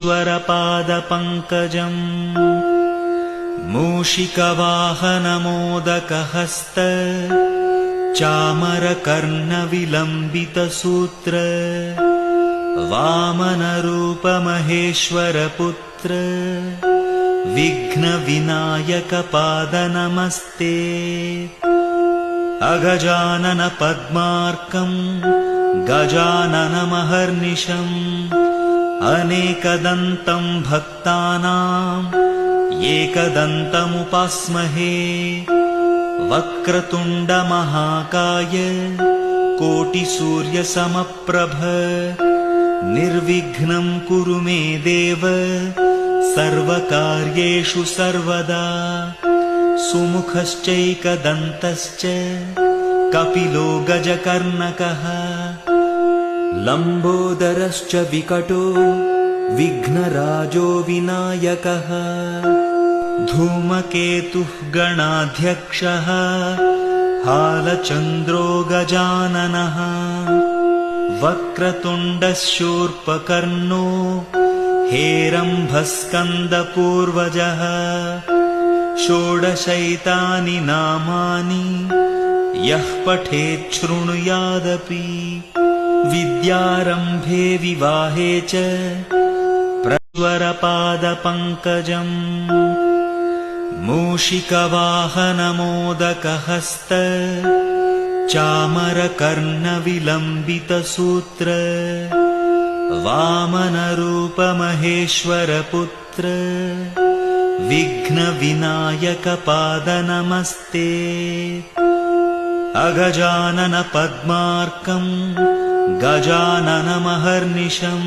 स्वरपादपङ्कजम् मूषिकवाहनमोदकहस्त चामरकर्णविलम्बितसूत्र वामनरूपमहेश्वरपुत्र विघ्नविनायकपादनमस्ते अगजानन पद्मार्कम् गजाननमहर्निशम् अनेकदन्तम् भक्तानाम् एकदन्तमुपास्महे वक्रतुण्डमहाकाय कोटिसूर्यसमप्रभ निर्विघ्नं कुरु मे देव सर्वकार्येषु सर्वदा सुमुखश्चैकदन्तश्च कपिलो गजकर्णकः लम्बोदरश्च विकटो विघ्नराजो विनायकः धूमकेतुः गणाध्यक्षः हालचन्द्रो गजाननः वक्रतुण्डशूर्पकर्णो हेरम्भस्कन्दपूर्वजः षोडशैतानि नामानि यः पठेत् शृणुयादपि विद्यारम्भे विवाहे च प्रवरपादपङ्कजम् मूषिकवाहनमोदकहस्त चामरकर्णविलम्बितसूत्र वामनरूपमहेश्वरपुत्र विघ्नविनायकपादनमस्ते अगजानन पद्मार्कम् गजाननमहर्निशम्